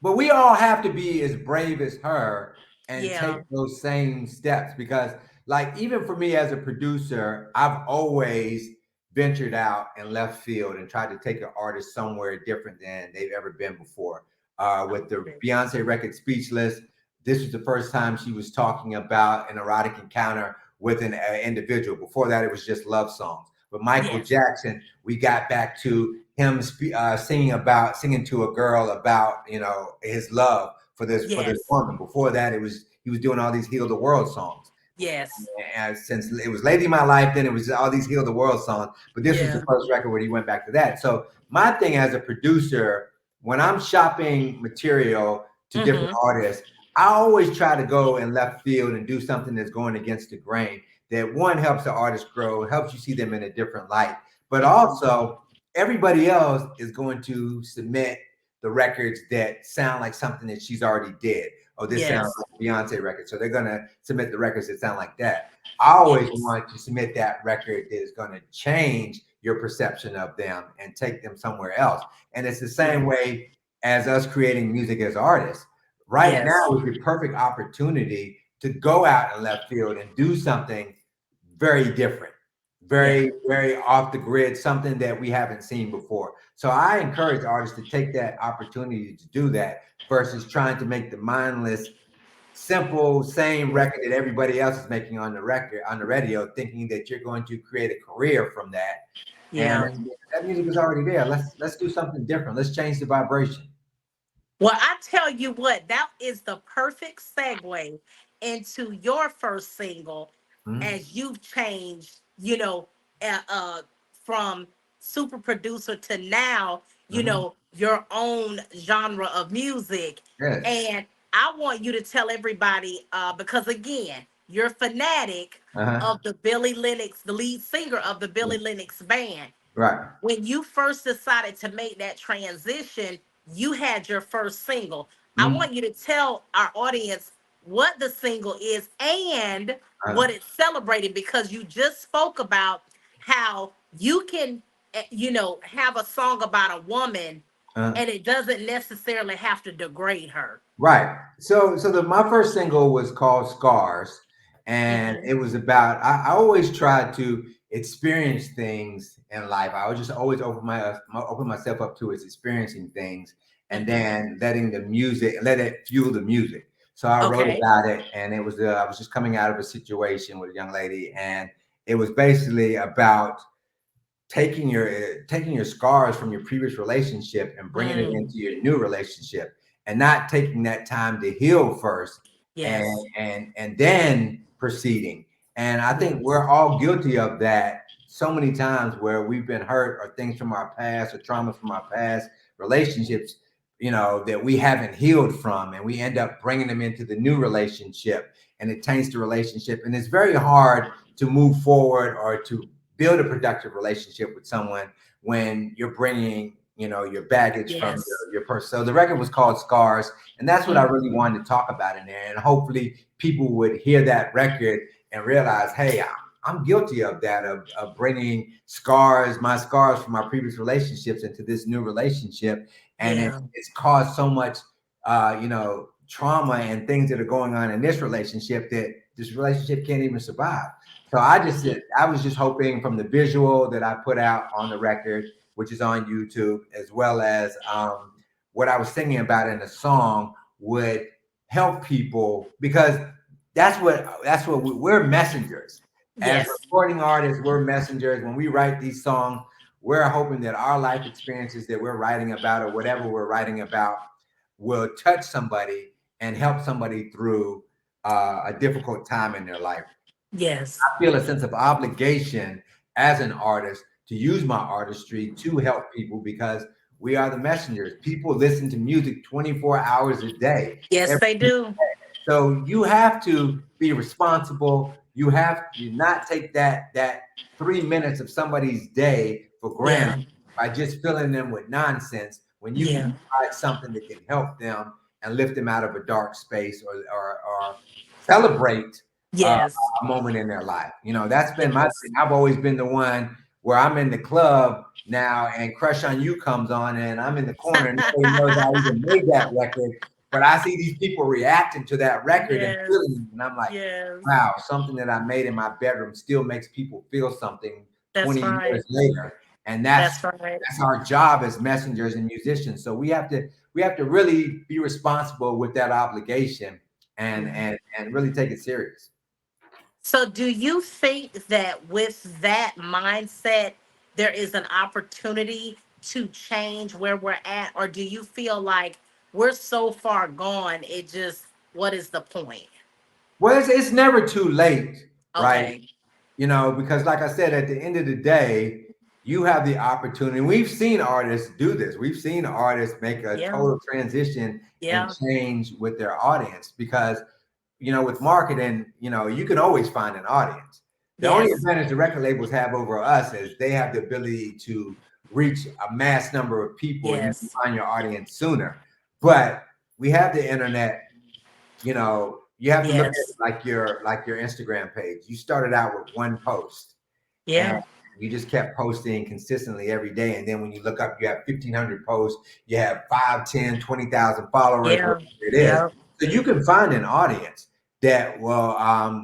But we all have to be as brave as her and take Yeah. those same steps because, like, even for me as a producer, I've always ventured out and left field and tried to take an artist somewhere different than they've ever been before. With the Beyonce record Speechless, this was the first time she was talking about an erotic encounter with an individual. Before that, it was just love songs. With Michael Yes. Jackson, we got back to him singing to a girl about his love for this Yes. woman. Before that, it was he was doing all these heal the world songs. Yes. And since it was Lady My Life, then it was all these heal the world songs. But this was the Yeah. first record where he went back to that. So my thing as a producer, when I'm shopping material to different Mm-hmm. artists, I always try to go in left field and do something that's going against the grain. That one helps the artist grow, helps you see them in a different light, but Mm-hmm. also everybody else is going to submit the records that sound like something that she's already did. Oh, this sounds Yes. like a Beyonce record. So they're going to submit the records that sound like that. I always Yes. want to submit that record that is going to change your perception of them and take them somewhere else. And it's the Yeah. same way as us creating music as artists. Right now Yes. is the perfect opportunity to go out in left field and do something very different, Yeah. very, very off the grid, something that we haven't seen before. So I encourage artists to take that opportunity to do that versus trying to make the mindless, simple, same Yeah. record that everybody else is making on the radio, thinking that you're going to create a career from that. And Yeah. that music is already there. Let's do something different. Let's change the vibration. Well, I tell you what, that is the perfect segue into your first single Mhm. as you've changed, uh, uh, from super producer to now, Mhm. your own genre of music. Yes. And I want you to tell everybody, because again, you're fanatic Uh-huh. of the Billie Lennox, the lead singer of the Yeah. Billie Lennox Band. Right. When you first decided to make that transition, you had your first single. I Mhm. want you to tell our audience what the single is and Uh, what it's celebrating, because you just spoke about how you can, have a song about a woman uh. and it doesn't necessarily have to degrade her. Right. So my first single was called Scars, and Hmm. it was about I always tried to experience things in life. I was just always open myself up to experiencing things and Hmm. then letting the music let it fuel the music. So I wrote Okay. about it, and it was I was just coming out of a situation with a young lady, and it was basically about taking your scars from your previous relationship and bringing it Mm, into your new relationship and not taking that time to heal first and yes. and then proceeding. And I think Yes. we're all guilty of that so many times where we've been hurt or things from our past or traumas from our past relationships, that we haven't healed from, and we end up bringing them into the new relationship, and it taints the relationship, and it's very hard to move forward or to build a productive relationship with someone when you're bringing your baggage from Yes. your person. So the record was called Scars, and that's what I Mhm. really wanted to talk about in there. And hopefully people would hear that record and realize, hey, I'm guilty of that, of bringing my scars from my previous relationships into this new relationship, and Yeah. it's caused so much trauma and things that are going on in this relationship that this relationship can't even survive. So I was just hoping from the visual that I put out on the record, which is on YouTube, as well as what I was singing about in the song would help people because we're messengers. As Yes. recording artists, we're messengers. When we write these songs, we're hoping that our life experiences that we're writing about or whatever we're writing about will touch somebody and help somebody through a difficult time in their life. Yes. Feel a sense of obligation as an artist to use my artistry to help people because we are the messengers. People listen to music 24 hours a day. Yes, they do. So you have to be responsible. You have to not take that 3 minutes of somebody's day for granted Yeah. by just filling them with nonsense, when you can Yeah. provide something that can help them and lift them out of a dark space, or celebrate Yes. a moment in their life. That's been my Yes. thing. I've always been the one where I'm in the club now and Crush on You comes on and I'm in the corner and nobody knows I even made that record. But I see these people reacting to that record and Yes. feeling it. And I'm like, Yes. wow, something that I made in my bedroom still makes people feel something That's 20 right. years later. And that's That's right. that's our job as messengers and musicians. So we have to really be responsible with that obligation and Mhm. and really take it serious. So, do you think that with that mindset, there is an opportunity to change where we're at? Or do you feel like we're so far gone, it just, what is the point? Well, it's never too late, right? Okay. Because like I said, at the end of the day, you have the opportunity. We've seen artists do this. We've seen artists make a Yeah. total transition and Yeah. change with their audience because, with marketing, you can always find an audience. The only Yes. advantage the record labels have over us is they have the ability to reach a mass number of people and you can Yes. find your audience sooner. But we have the internet. You have to look at it Yes. like your Instagram page. You started out with one post and Yeah. you just kept posting consistently every day. And then when you look up, you have 1,500 posts, you have 5, 10, 20,000 followers, Yeah. whatever it is. Yeah. So you can find an audience that will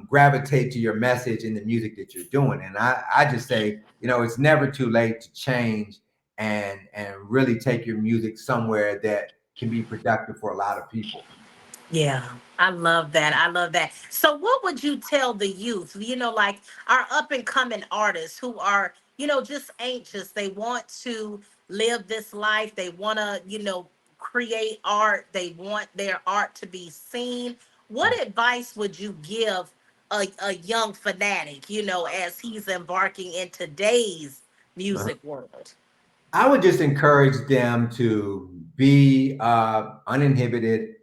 gravitate to your message and the music that you're doing. And I just say, it's never too late to change and really take your music somewhere that can be productive for a lot of people. Yeah, I love that. I love that. So, what would you tell the youth, like our up and coming artists who are, just anxious? They want to live this life, they want to, create art, they want their art to be seen. What advice would you give a young fanatic, as he's embarking in today's Uh-huh. music world? I would just encourage them to be uninhibited,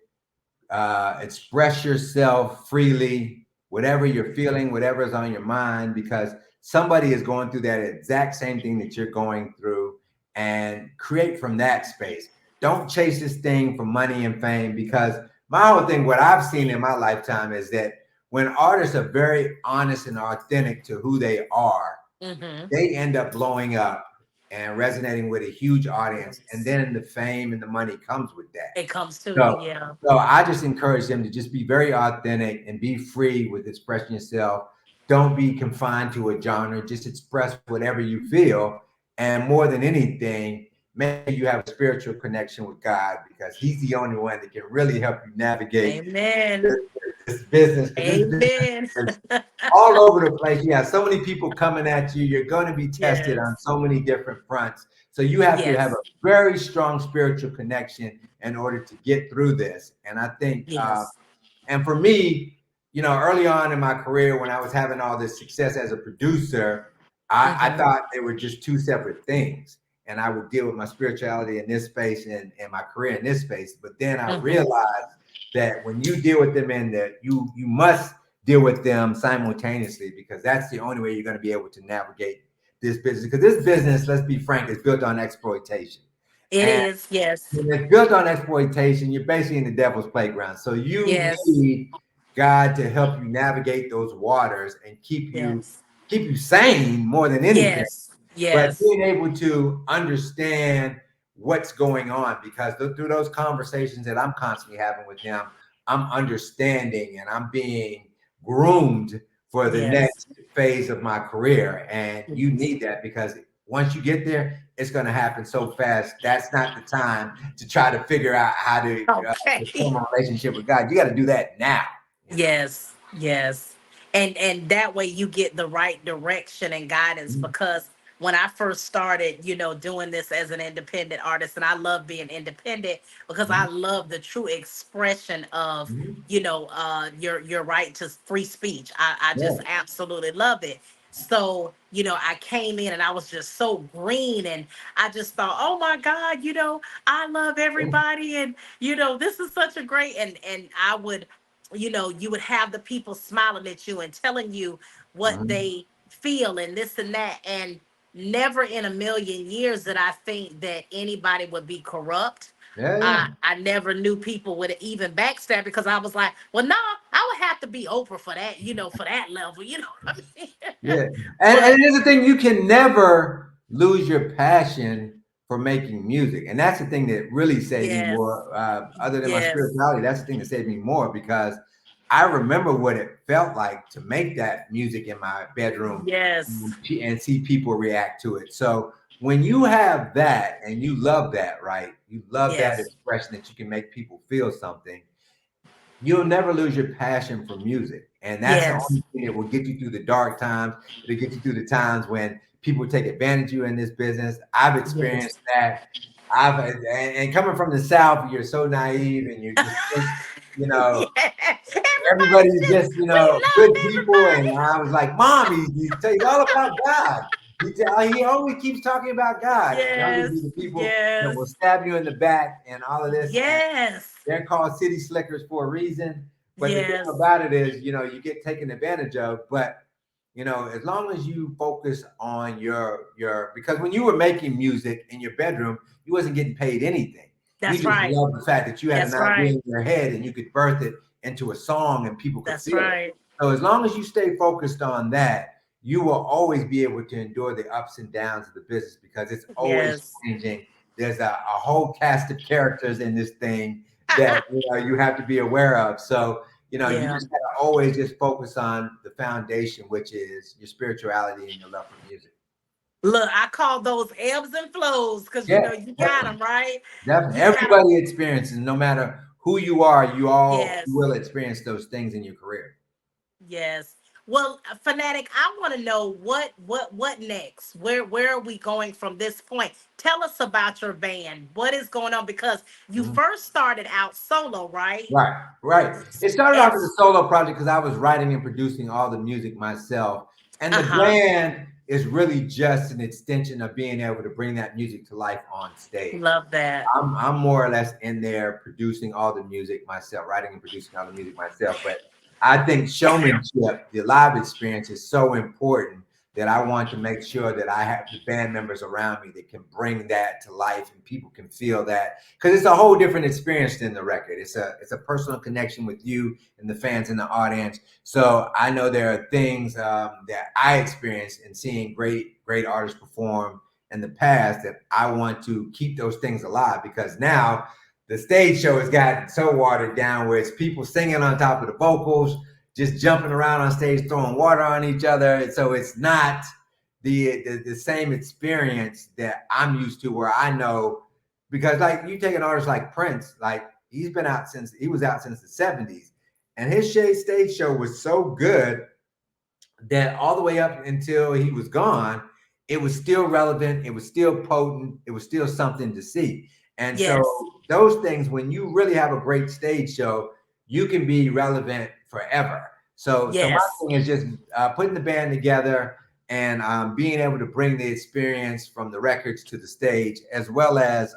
express yourself freely, whatever you're feeling, whatever is on your mind, because somebody is going through that exact same thing that you're going through, and create from that space. Don't chase this thing for money and fame, because my whole thing, what I've seen in my lifetime, is that when artists are very honest and authentic to who they are, Mm-hmm. they end up blowing up and resonating with a huge audience. And Yes. then the fame and the money comes with that. It comes to, So, yeah. so I just encourage them to just be very authentic and be free with expressing yourself. Don't be confined to a genre. Just express whatever you feel. And more than anything, make sure you have a spiritual connection with God, because He's the only one that can really help you navigate Amen. this, this business. Because this business Amen. is all over the place. You have so many people coming at you. You're going to be tested on Yes. so many different fronts. So you have to have a Yes. very strong spiritual connection in order to get through this. And I think, Yes. and for me, early on in my career, when I was having all this success as a producer, I Mm-hmm. thought they were just two separate things. And I would deal with my spirituality in this space and my career in this space. But then I Mm-hmm. realized that when you deal with them in that, you must deal with them simultaneously, because that's the only way you're going to be able to navigate this business. Because this business, let's be frank, is built on exploitation. It And is. Yes. when it's built on exploitation, you're basically in the devil's playground. So you Yes. need God to help you navigate those waters and Yes. keep you sane more than anything. Yes. But Yes. being able to understand what's going on, because through those conversations that I'm constantly having with him, I'm understanding and I'm being groomed for the Yes. next phase of my career. And you Yes. need that, because once you get there, it's going to happen so fast. That's not the time to try to figure out how to Okay. form a relationship with God. You got to do that now. Yes, yes. And that way you get the right direction and guidance, Mhm. because when I first started, doing this as an independent artist, and I love being independent because I Mhm. love the true expression of, Mhm. your right to free speech. I Yeah. just absolutely love it. So, I came in and I was just so green, and I just thought, oh my God, I love everybody, and this is such a great, and I would, you would have the people smiling at you and telling you what Mhm. they feel and this and that. And never in a million years did I think that anybody would be corrupt. Yeah, yeah. I never knew people would even backstab because I was like, well, no, I would have to be Oprah for that, for that level, you know what I mean? Yeah, But and here's the thing: you can never lose your passion for making music, and that's the thing that really saved me yes, more. Other than my yes, spirituality, that's the thing that saved me more because I remember what it felt like to make that music in my bedroom yes, and see people react to it. So when you have that and you love that, right? You love that yes, expression that you can make people feel something, you'll never lose your passion for music. And that's the yes, only thing that will get you through the dark times. It'll get you through the times when people take advantage of you in this business. I've experienced yes. that. And coming from the South, you're so naive and you just think, you know, Yeah. Everybody's everybody's just, just, we good love people. And everybody. I was like, Mom, he tells all about God. He always keeps talking about God. And others Yes, be the people that yes, will stab you in the back and all of this. yes, They're called city slickers for a reason. But the thing yes, about it is, you get taken advantage of. But as long as you focus on your because when you were making music in your bedroom, you wasn't getting paid anything. You that's just right. loved the fact that you had an That's idea right. in your head and you could birth it into a song and people could That's feel it. right. So as long as you stay focused on that, you will always be able to endure the ups and downs of the business because it's always Yes. changing. There's a whole cast of characters in this thing that you have to be aware of. So you Yeah. just gotta always just focus on the foundation, which is your spirituality and your love for music. Look, I call those ebbs and flows because Yeah, you got definitely, them right. definitely. You got them. Everybody experiences, no matter who you are, you Yes. will experience those things in your career. Yes. Well, Fanatic, I want to know what next. Where are we going from this point? Tell us about your band. What is going on? Because you Mhm. first started out solo, right? Right, right. It started And off as a solo project because I was writing and producing all the music myself. And the uh-huh. band is really just an extension of being able to bring that music to life on stage. Love that. I'm more or less in there producing all the music myself, writing and producing all the music myself. But I think showmanship, the live experience, is so important that I want to make sure that I have the band members around me that can bring that to life and people can feel that because it's a whole different experience than the record. It's a personal connection with you and the fans in the audience. So I know there are things that I experienced in seeing great artists perform in the past that I want to keep those things alive because now the stage show has gotten so watered down where it's people singing on top of the vocals, just jumping around on stage, throwing water on each other. So it's not the same experience that I'm used to where I know because like you take an artist like Prince, like he was out since the 70s. And his stage show was so good that all the way up until he was gone, it was still relevant, it was still potent, it was still something to see. And Yes. so those things, when you really have a great stage show, you can be relevant forever. So my Yes. thing is just putting the band together and being able to bring the experience from the records to the stage, as well as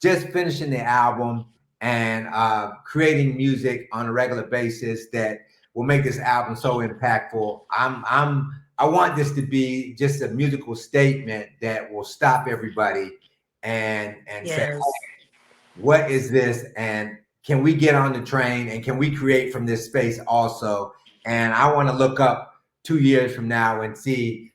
just finishing the album and creating music on a regular basis that will make this album so impactful. I want this to be just a musical statement that will stop everybody and say, Yes. what is this? And can we get on the train and can we create from this space also? And I want to look up 2 years from now and see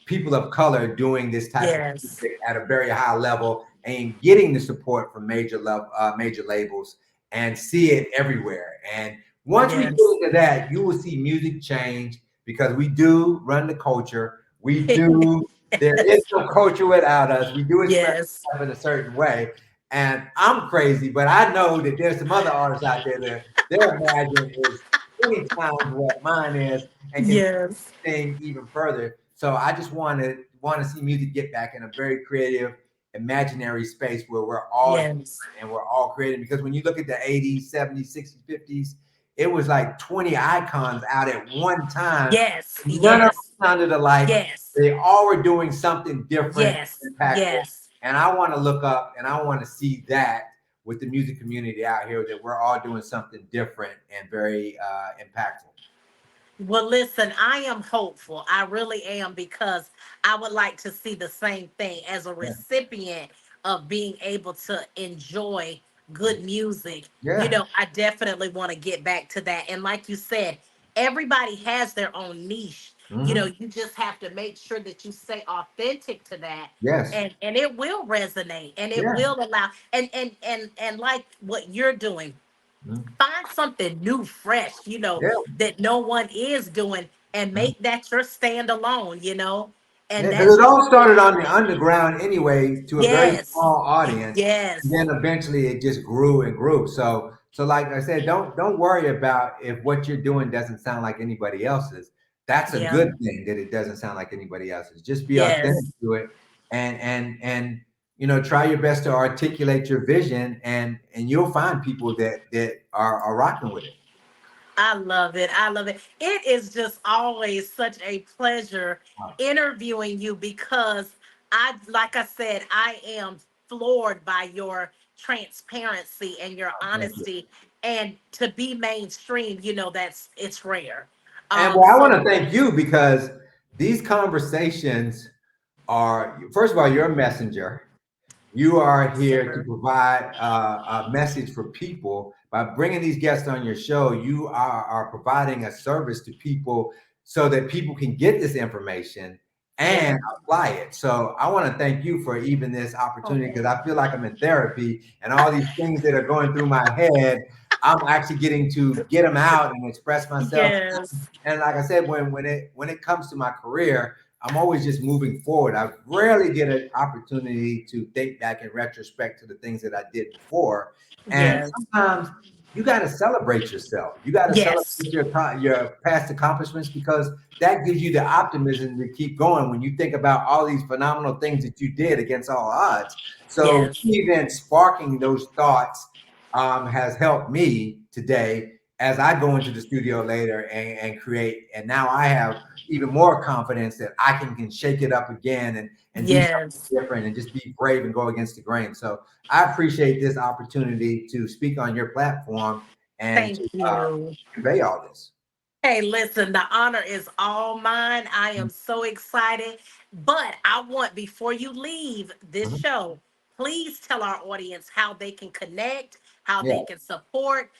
people of color doing this type of Yes. music at a very high level and getting the support from major labels and see it everywhere. And once we get Yes. into that, you will see music change because we do run the culture. We do. There is no culture without us. We do express Yes. ourselves in a certain way. And I'm crazy, but I know that there's some other artists out there that their imagine is 20 times what mine is and can Yes. thing even further. So I just want to see music get back in a very creative, imaginary space where we're all Yes. different and we're all creative. Because when you look at the 80s, 70s, 60s, 50s, it was like 20 icons out at one time. Yes. None of them Yes. sounded alike. Yes. They all were doing something different, Yes. impactful. Yes. And I want to look up and I want to see that with the music community out here that we're all doing something different and very impactful. Well, listen, I am hopeful. I really am because I would like to see the same thing as a Yeah. recipient of being able to enjoy good music. Yeah. I definitely want to get back to that. And like you said, everybody has their own niche. Hmm. You just have to make sure that you stay authentic to that, Yes. and it will resonate, and it Yeah. will allow, and like what you're doing, Mhm. find something new, fresh, Yeah. that no one is doing, and Mhm. make that your standalone, and Yeah, because that's it just all what started it on should the be. underground anyway, to a very Yes, small audience, and yes, then eventually it just grew and grew. So like I said, don't worry about if what you're doing doesn't sound like anybody else's. That's a yeah, good thing that it doesn't sound like anybody else's. Just be authentic yes. to it, and try your best to articulate your vision, and you'll find people that are rocking with it. I love it. I love it. It is just always such a pleasure Wow. interviewing you because like I said, I am floored by your transparency and your Thank you. honesty. And to be mainstream, it's rare. And well, I want So to thank you because these conversations are, first of all, you're a messenger. You are here to sir, provide a message for people. By bringing these guests on your show, you are providing a service to people so that people can get this information yeah. and apply it. So I want to thank you for even this opportunity, because Oh, I feel like I'm in therapy, and all these things that are going through my head, I'm actually getting to get them out and express myself. yes, And like I said, when it comes to my career, I'm always just moving forward. I rarely get an opportunity to think back in retrospect to the things that I did before. And yes, sometimes you got to celebrate yourself. You got to yes, celebrate your past accomplishments, because that gives you the optimism to keep going when you think about all these phenomenal things that you did against all odds. So yes, even sparking those thoughts has helped me today as I go into the studio later and create. And now I have even more confidence that I can shake it up again and do something yes. different and just be brave and go against the grain. So I appreciate this opportunity to speak on your platform and Thank to you. convey all this. Hey, listen, the honor is all mine. I am so excited. But I want, before you leave this Mhm. show, please tell our audience how they can connect, how Yeah. they can support,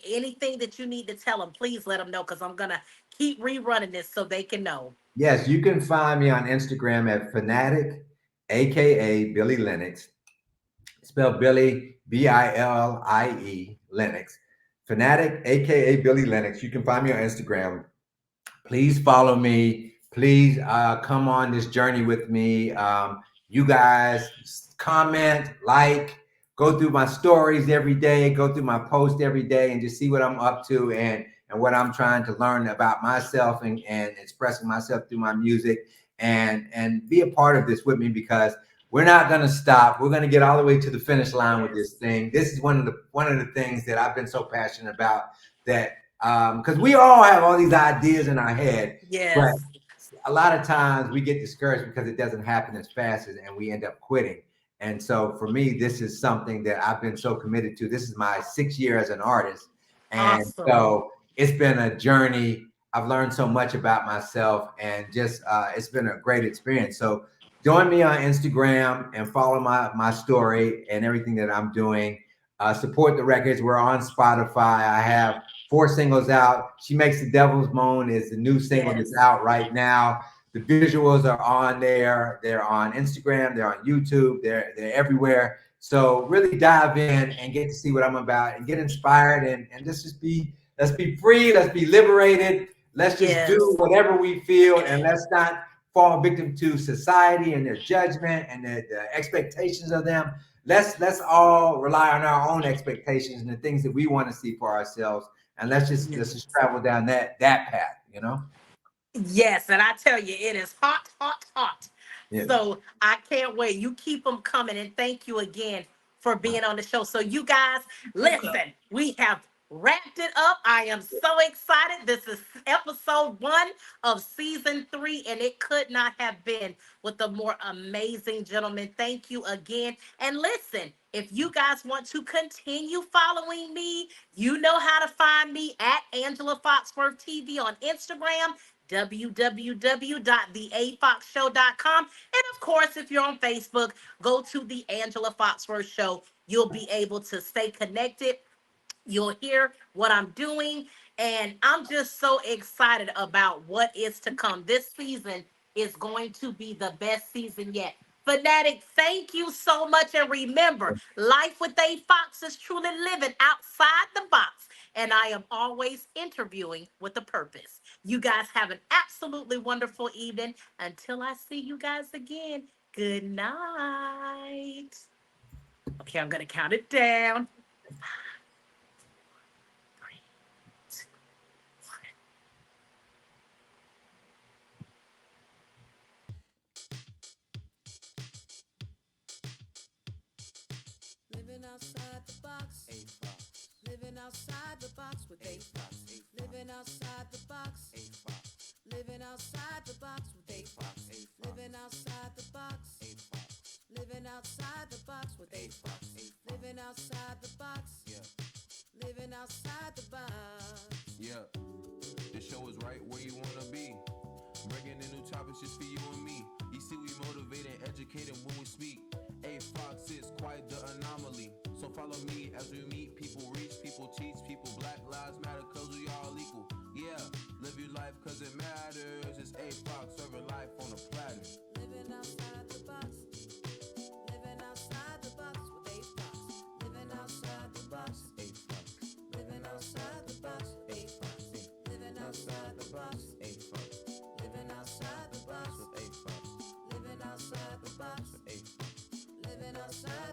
anything that you need to tell them. Please let them know because I'm going to keep rerunning this so they can know. Yes, you can find me on Instagram at Fanatic, aka Billie Lennox. Spell Billy, Billie, Lennox. Fanatic, aka Billie Lennox. You can find me on Instagram. Please follow me. Please come on this journey with me. You guys comment, like, go through my stories every day, go through my post every day, and just see what I'm up to, and what I'm trying to learn about myself, and expressing myself through my music, and be a part of this with me, because we're not going to stop. We're going to get all the way to the finish line with this Yes. thing. This is one of the things that I've been so passionate about, that because we all have all these ideas in our head, but Yes. a lot of times we get discouraged because it doesn't happen as fast as, and we end up quitting. And so for me, this is something that I've been so committed to. This is my 6th year as an artist. And Awesome. so it's been a journey. I've learned so much about myself, and just it's been a great experience. So join me on Instagram and follow my story and everything that I'm doing. Support the records. We're on Spotify. I have 4 singles out. She Makes the Devil's Moan is the new single that's Yes. out right now. The visuals are on there. They're on Instagram. They're on YouTube. They're everywhere. So really dive in and get to see what I'm about, and get inspired, and let's be free. Let's be liberated. Let's just do Yes. whatever we feel, and let's not fall victim to society and their judgment and the expectations of them. Let's all rely on our own expectations and the things that we want to see for ourselves, and let's just Yes. travel down that path. Yes, and I tell you, it is hot, hot, hot. Yeah. So I can't wait. You keep them coming, and thank you again for being on the show. So you guys, listen, we have wrapped it up. I am so excited. This is episode 1 of season 3, and it could not have been with a more amazing gentleman. Thank you again. And listen, if you guys want to continue following me, you know how to find me at Angela Foxworth TV on Instagram, www.theafoxshow.com. And of course, if you're on Facebook, go to the Angela Foxworth Show. You'll be able to stay connected. You'll hear what I'm doing. And I'm just so excited about what is to come. This season is going to be the best season yet. Fanatic, thank you so much. And remember, life with a fox is truly living outside the box. And I am always interviewing with a purpose. You guys have an absolutely wonderful evening. Until I see you guys again, good night. Okay, I'm going to count it down. Living outside the box. A fox. Living outside the box with a fox. Living outside the box. A fox. Living outside the box with a fox. Living outside the box. A fox. Living outside the box with a fox. Living outside the box. Yeah. Living outside the box. Yeah. The show is right where you wanna be. Bringing in new topics just for you and me. You see, we motivate and educate them when we speak. A Fox is quite the anomaly. So follow me as we meet people, reach people, teach people. Black lives matter cause we all equal. Yeah, live your life cause it matters. It's A Fox serving life on a platter. Living outside the box. Living outside the box with a fox. Living outside the box. A Fox. Living outside the box. A fox. Living outside the box. A Fox. Living outside the box with A Fox. Living outside the box. A Fox. Living outside